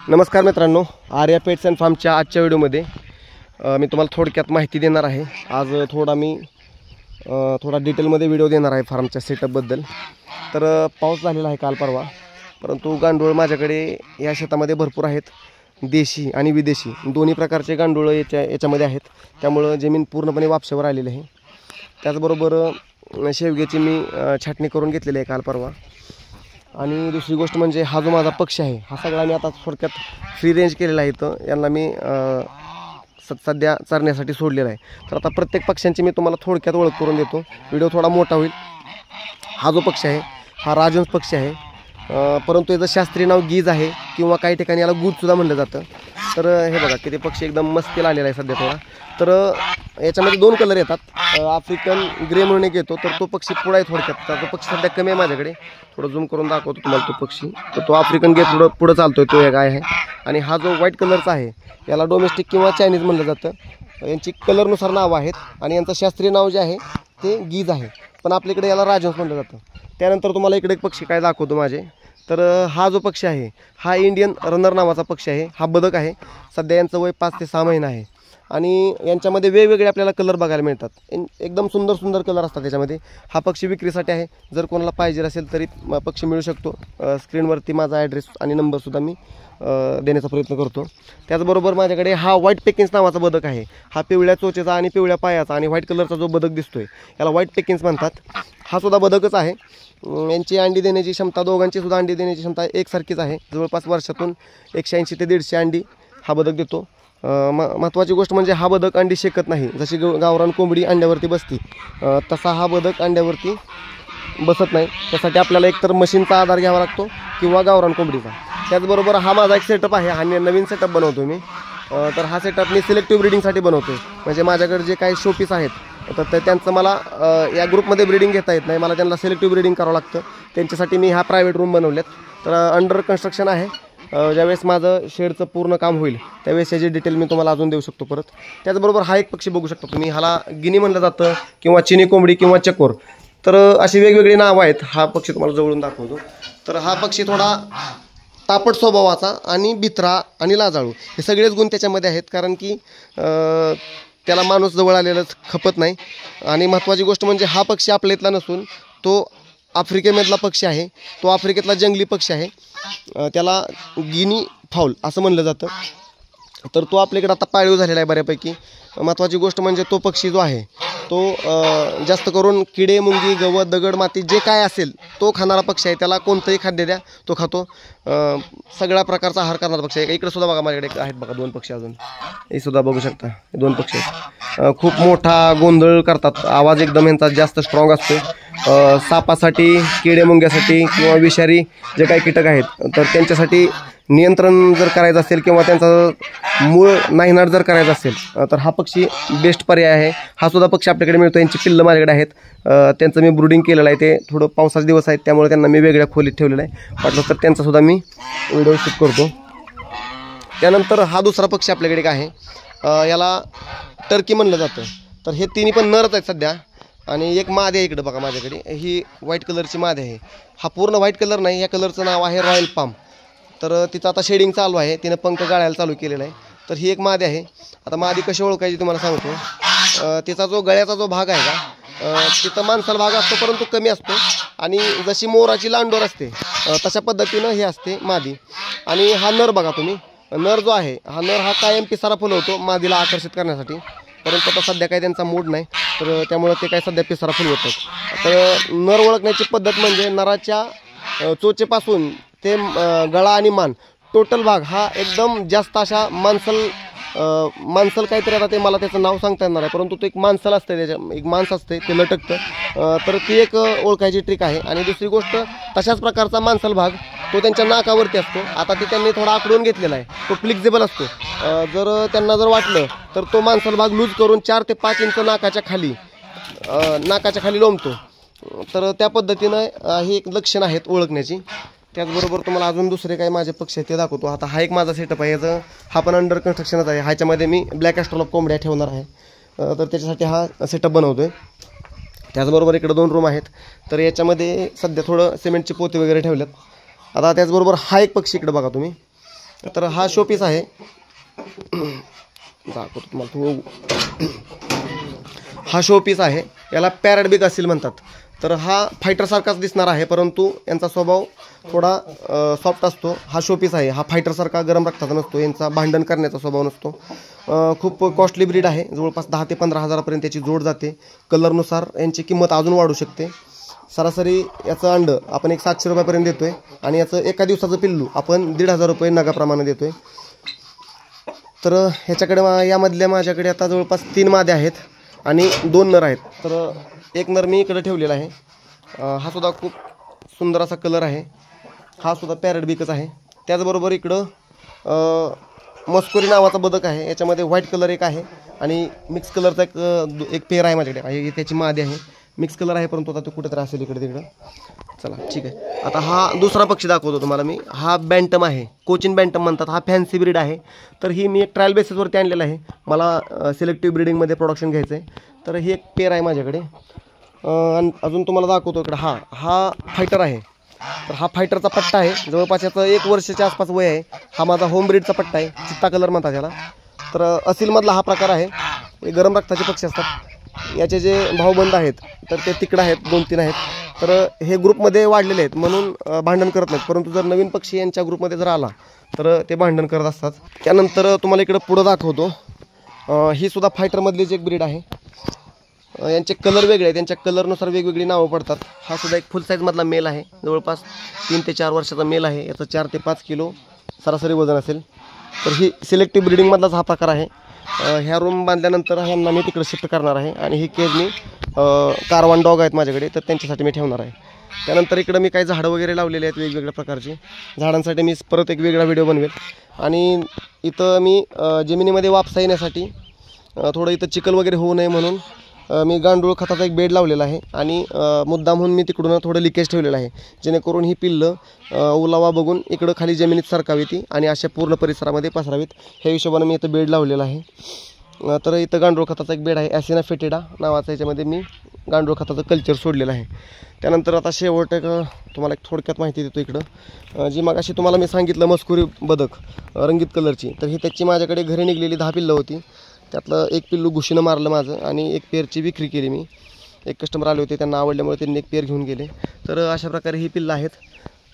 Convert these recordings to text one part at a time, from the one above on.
नमस्कार मित्रांनो, Arya pets and फार्मच्या आजच्या व्हिडिओमध्ये मी तुम्हाला थोडक्यात माहिती देणार आहे। आज थोडा डिटेलमध्ये व्हिडिओ देणार आहे फार्मच्या सेटअपबद्दल। तर पाऊस झालेला आहे काल परवा, परंतु गांडूळ माझ्याकडे या शेतामध्ये भरपूर आहेत। देशी आणि विदेशी दोन्ही प्रकारचे गांडूळ याच्यामध्ये आहेत, त्यामुळे जमीन पूर्णपणे वापशावर आलेली आहे। त्याचबरोबर शेवग्याची मी छाटणी करून घेतलेली आहे काल परवा। आणि दुसरी गोष्ट म्हणजे हा जो माझा पक्षी आहे, हा सगळा मी आता थोडक्यात फ्री रेंज केलेला आहे। तर यांना मी सध्या चरण्यासाठी सोडलेला आहे। तर आता प्रत्येक पक्ष्यांची मी तुम्हाला थोडक्यात ओळख करून देतो, व्हिडिओ थोडा मोठा होईल। हा जो पक्षी आहे हा राजहंस पक्षी आहे, परंतु याचं शास्त्रीय नाव गीज आहे किंवा काही ठिकाणी याला गुजसुद्धा म्हणलं जातं। तर हे बघा की ते पक्षी एकदम मस्तीला आलेला आहे सध्या थोडा। तर याच्यामध्ये दोन कलर येतात, आफ्रिकन ग्रे म्हणून एक येतो, तर तो पक्षी पुढे आहे थोडक्यात। तर तो पक्षी सध्या कमी आहे माझ्याकडे, थोडं झूम करून दाखवतो तुम्हाला तो पक्षी। तर तो आफ्रिकन ग्रे पुढं चालतोय, तो एक आहे। आणि हा जो व्हाईट कलरचा आहे याला डोमेस्टिक किंवा चायनीज म्हणलं जातं। यांची कलरनुसार नावं आहेत आणि यांचं शास्त्रीय नाव जे आहे ते गीज आहे, पण आपल्याकडे याला राजहंस म्हणलं जातं। त्यानंतर तुम्हाला इकडे एक पक्षी काय दाखवतो माझे। तर हा जो पक्षी आहे हा इंडियन रनर नावाचा पक्षी आहे। हा बदक आहे, सध्या यांचं वय 5 ते 6 महिने आहे। आणि यांच्यामध्ये वेगवेगळे आपल्याला कलर बघायला मिळतात, एकदम सुंदर सुंदर कलर असतात त्याच्यामध्ये। हा पक्षी विक्रीसाठी आहे, जर कोणाला पाहिजे असेल तरी पक्षी मिळू शकतो। स्क्रीनवरती माझा ॲड्रेस आणि नंबरसुद्धा मी देण्याचा प्रयत्न करतो। त्याचबरोबर माझ्याकडे हा व्हाईट पेकिन्स नावाचा बदक आहे। हा पिवळ्या चोचेचा आणि पिवळ्या पायाचा आणि व्हाईट कलरचा जो बदक दिसतोय याला व्हाईट पेकिन्स म्हणतात। हा सुद्धा बदकच आहे। यांची अंडी देण्याची क्षमता, दोघांची सुद्धा अंडी देण्याची क्षमता एकसारखीच आहे। जवळपास वर्षातून 180 ते 150 अंडी हा बदक देतो। महत्त्वाची गोष्ट म्हणजे हा बदक अंडी शेकत नाही, जशी गावरान कोंबडी अंड्यावरती बसती तसा हा बदक अंड्यावरती बसत नाही। त्यासाठी आपल्याला एकतर मशीनचा आधार घ्यावा लागतो किंवा गावरान कोंबडीचा। त्याचबरोबर हा माझा एक सेटअप आहे, हा नवीन सेटअप बनवतो मी। तर हा सेटअप मी सिलेक्टिव्ह ब्रीडिंगसाठी बनवतो आहे। म्हणजे माझ्याकडे जे काही शोपीस आहेत तर त्यांचं मला या ग्रुपमध्ये ब्रीडिंग घेता येत नाही, मला त्यांना सिलेक्टिव्ह ब्रीडिंग करावं लागतं। त्यांच्यासाठी मी हा प्रायव्हेट रूम बनवलेत। तर अंडर कन्स्ट्रक्शन आहे। ज्यावेळेस माझं शेडचं पूर्ण काम होईल त्यावेळेस याची डिटेल मी तुम्हाला अजून देऊ शकतो परत। त्याचबरोबर हा एक पक्षी बघू शकता तुम्ही, ह्याला गिनी म्हणलं जातं किंवा चिनी कोंबडी किंवा चकोर, तर अशी वेगवेगळी नावं आहेत। हा पक्षी तुम्हाला जवळून दाखवतो। तर हा पक्षी थोडा तापट स्वभावाचा आणि भित्रा आणि लाजाळू हे सगळेच गुण त्याच्यामध्ये आहेत, कारण की त्याला माणूस जवळ आलेलं खपत नाही। आणि महत्त्वाची गोष्ट म्हणजे हा पक्षी आपल्या इथला नसून तो आफ्रिकेमधला पक्षी आहे, तो आफ्रिकेतला जंगली पक्षी आहे। त्याला गिनी फाऊल असं म्हणलं जातं। तर तो आपल्याकडे आता पाळीव झालेला आहे बऱ्यापैकी। महत्त्वाची गोष्ट म्हणजे तो पक्षी जो आहे तो जास्त करून किडे, मुंगी, गवत, दगड, माती जे काय असेल तो खाणारा पक्षी आहे। त्याला कोणतंही खाद्य द्या तो खातो, सगळ्या प्रकारचा आहार करणारा पक्षी आहे। इकडे सुद्धा बघा माझ्याकडे आहेत बघा 2 पक्षी, अजून हे सुद्धा बघू शकता 2 पक्षी आहेत। खूप मोठा गोंधळ करतात, आवाज एकदम यांचा जास्त स्ट्रॉंग असतो। सापासाठी, किडे मुंग्यासाठी किंवा विषारी जे काही कीटक आहेत तर त्यांच्यासाठी नियंत्रण जर करायचं असेल किंवा त्यांचा मूळ नायनाट जर करायचा असेल तर हा पक्षी बेस्ट पर्याय आहे। हा सुद्धा पक्षी आपल्याकडे मिळतो। यांची पिल्लं माझ्याकडे आहेत, त्यांचं मी ब्रूडिंग केलेलं आहे। ते थोडं पावसाचे दिवस आहेत त्यामुळे त्यांना मी वेगळ्या खोलीत ठेवलेलं आहे, वाटलं तर त्यांचासुद्धा मी व्हिडिओ शूट करतो। त्यानंतर हा दुसरा पक्षी आपल्याकडे आहे, याला टर्की म्हणलं जातं। तर हे तिन्ही पण नरच आहेत सध्या। आणि एक मादी आहे इकडं बघा माझ्याकडे, ही व्हाईट कलरची मादी आहे। हा पूर्ण व्हाईट कलर नाही, या कलरचं नाव आहे रॉयल पाम। तर तिचं आता शेडिंग चालू आहे, तिनं पंख गाळायला चालू केलेला आहे। तर ही एक मादी आहे। आता मादी कशी ओळखायची तुम्हाला सांगतो। तिचा जो गळ्याचा जो भाग आहे का तिथं माणसाला भाग असतो परंतु कमी असतो, आणि जशी मोराची लांडोर असते तशा पद्धतीनं हे असते मादी। आणि हा नर बघा तुम्ही, नर जो आहे हा नर हा कायम पिसारा फुलवतो मादीला आकर्षित करण्यासाठी, परंतु आता सध्या काही त्यांचा मूड नाही, तर त्यामुळे ते काय सध्या पिसारा फुलवत आहेत। तर नर ओळखण्याची पद्धत म्हणजे नराच्या चोचेपासून ते गळा आणि मान टोटल भाग हा एकदम जास्त अशा माणसल काहीतरी, आता ते मला त्याचं नाव सांगता येणार आहे, परंतु तो एक माणसल असते, त्याच्या एक माणसं असते ते लटकतं। तर ती एक ओळखायची ट्रिक आहे। आणि दुसरी गोष्ट तशाच प्रकारचा माणसल भाग तो त्यांच्या नाकावरती असतो। आता ते त्यांनी थोडा आखडून घेतलेला आहे, तो फ्लेक्झिबल असतो। जर त्यांना जर वाटलं तर तो माणसल भाग लूज करून 4 ते 5 इंच नाकाच्या खाली लोंबतो। तर त्या पद्धतीनं हे एक लक्षण आहेत ओळखण्याची। त्याचबरोबर तुम्हाला अजून दुसरे काही माझे पक्षी आहेत ते दाखवतो। आता हा एक माझा सेटअप आहे, याचं हा पण अंडर कन्स्ट्रक्शनच आहे। ह्याच्यामध्ये मी ब्लॅक ॲस्ट्रोलॉप कोंबड्या ठेवणार आहे, तर त्याच्यासाठी हा सेटअप बनवतो आहे। त्याचबरोबर इकडे 2 रूम आहेत, तर याच्यामध्ये सध्या थोडं सिमेंटची पोती वगैरे ठेवल्यात। आता त्याचबरोबर हा एक पक्षी इकडे बघा तुम्ही, तर हा शोपीस आहे, दाखवतो तुम्हाला. हा शोपीस आहे, याला पॅरट बिग असील म्हणतात. तर हा फायटरसारखाच दिसणार आहे, परंतु यांचा स्वभाव थोडा सॉफ्ट असतो. हा शोपीस आहे, हा फायटरसारखा गरम रक्ताचा नसतो, यांचा भांडण करण्याचा स्वभाव नसतो. खूप कॉस्टली ब्रीड आहे, जवळपास 10 ते 15 हजारापर्यंत याची जोड जाते. कलरनुसार यांची किंमत अजून वाढू शकते. सरासरी याचं अंडं आपण एक 700 रुपयापर्यंत देतो आहे आणि याचं एका दिवसाचं पिल्लू आपण 1,500 रुपये नगाप्रमाणे देतो आहे. तर ह्याच्याकडे यामधल्या माझ्याकडे आता जवळपास 3 मादे आहेत आणि 2 नर आहेत. तर एक नर मी इकडे ठेवलेला आहे. हा सुद्धा खूप सुंदर असा कलर आहे, हा सुद्धा पॅरट बिकच आहे. त्याचबरोबर इकडं मस्कोरी नावाचा बदक आहे, याच्यामध्ये व्हाईट कलर एक आहे आणि मिक्स कलरचा एक पेअर आहे माझ्याकडे. त्याची मादी आहे, मिक्स कलर आहे, परंतु आता तो कुठेतरी असेल इकडे तिकडं. चला ठीक आहे. आता हा दुसरा पक्षी दाखवतो तुम्हाला मी. हा बँटम आहे, कोचिन बँटम म्हणतात. हा फॅन्सी ब्रीड आहे. तर ही मी एक ट्रायल बेसिसवरती आणलेला आहे, मला सिलेक्टिव्ह ब्रीडिंगमध्ये प्रोडक्शन घ्यायचं आहे. तर ही एक पेअर आहे माझ्याकडे. आणि अजून तुम्हाला दाखवतो इकडं. हा फायटर आहे. तर हा फायटरचा पट्टा आहे, जवळपास याचं 1 वर्षाच्या आसपास वय आहे. हा माझा होम ब्रीडचा पट्टा आहे, चित्ता कलर म्हणतात याला. तर असीलमधला हा प्रकार आहे. हे गरम रक्ताचे पक्षी असतात. याचे जे भाऊबंद आहेत तर ते तिकडं आहेत, 2-3 आहेत. तर हे ग्रुपमध्ये वाढलेले आहेत म्हणून भांडण करत नाहीत, परंतु जर नवीन पक्षी यांच्या ग्रुपमध्ये जर आला तर ते भांडण करत असतात. त्यानंतर तुम्हाला इकडं पुढं दाखवतो. ही सुद्धा फायटरमधलीच एक ब्रीड आहे. यांचे कलर वेगळे आहेत, त्यांच्या कलरनुसार वेगवेगळी नावं पडतात. हा सुद्धा एक फुल साईजमधला मेल आहे, जवळपास 3 ते 4 वर्षाचा मेल आहे. याचं 4 ते 5 किलो सरासरी वजन असेल. तर ही सिलेक्टिव्ह ब्रीडिंगमधलाच हा प्रकार आहे. ह्या रूम बांधल्यानंतर ह्यांना मी तिकडे शिफ्ट करणार आहे आणि ही केज मी कारवान डॉग आहेत माझ्याकडे, तर त्यांच्यासाठी मी ठेवणार आहे. त्यानंतर इकडं मी काही झाडं वगैरे लावलेली आहेत वेगवेगळ्या प्रकारची. झाडांसाठी मी परत एक वेगळा व्हिडिओ बनवेल. आणि इथं मी जमिनीमध्ये वापसा येण्यासाठी थोडं इथं चिखल वगैरे होऊ नये म्हणून मी गांडूळ खताचा एक बेड लावलेला आहे आणि मुद्दाम म्हणून मी तिकडून थोडं लिकेज ठेवलेलं आहे, जेणेकरून ही पिल्लं ओलावा बघून इकडं खाली जमिनीत सरकावी ती आणि अशा पूर्ण परिसरामध्ये पसरावीत, ह्या हिशोबाने मी इथं बेड लावलेला आहे. तर इथं गांडूळ खताचा एक बेड आहे, ॲसिना फेटेडा नावाचा. याच्यामध्ये मी गांडूळ खताचं कल्चर सोडलेलं आहे. त्यानंतर आता शेवट तुम्हाला एक थोडक्यात माहिती देतो. इकडं जी मगाशी तुम्हाला मी सांगितलं मस्कुरी बदक रंगीत कलरची, तर ही त्याची माझ्याकडे घरी निघलेली 10 पिल्लं होती. त्यातलं एक पिल्लू घुशीनं मारलं माझं आणि एक पेअरची विक्री केली मी. एक कस्टमर आले होते, त्यांना आवडल्यामुळे त्यांनी एक पेअर घेऊन गेले. तर अशा प्रकारे ही पिल्लं आहेत.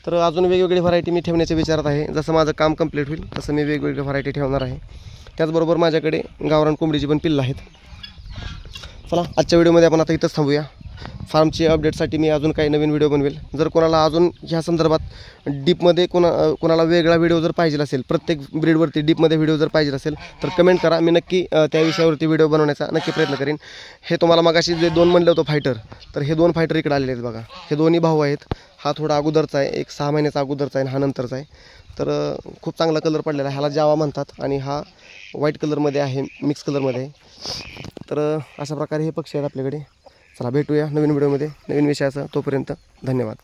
तर अजून वेगवेगळी व्हरायटी मी ठेवण्याच्या विचारात आहे. जसं माझं काम कंप्लीट होईल तसं मी वेगवेगळी व्हरायटी ठेवणार आहे. त्याचबरोबर माझ्याकडे गावरान कोंबडीची पण पिल्लं आहेत. चला आजच्या व्हिडिओमध्ये आपण आता इथंच थांबूया. फार्मची अपडेटसाठी मी अजून काही नवीन व्हिडिओ बनवेल. जर कोणाला अजून ह्या संदर्भात डीपमध्ये कोणाला वेगळा व्हिडिओ जर पाहिजे असेल, प्रत्येक ब्रीडवरती डीपमध्ये व्हिडिओ जर पाहिजे असेल तर कमेंट करा, मी नक्की त्या विषयावरती व्हिडिओ बनवण्याचा नक्की प्रयत्न करेन. हे तुम्हाला मगाशी जे 2 म्हणलं होतं फायटर, तर हे 2 फायटर इकडे आलेले आहेत बघा. हे दोन्ही भाऊ आहेत. हा थोडा अगोदरचा आहे, एक 6 महिन्याचा अगोदरचा आहे आणि हा नंतरचा आहे. तर खूप चांगला कलर पडलेला आहे. ह्याला जावा म्हणतात आणि हा व्हाईट कलरमध्ये आहे, मिक्स कलरमध्ये आहे. तर अशा प्रकारे हे पक्षी आहेत आपल्याकडे. चला भेटूया नवीन व्हिडिओमध्ये नवीन विषयाचं. तोपर्यंत धन्यवाद.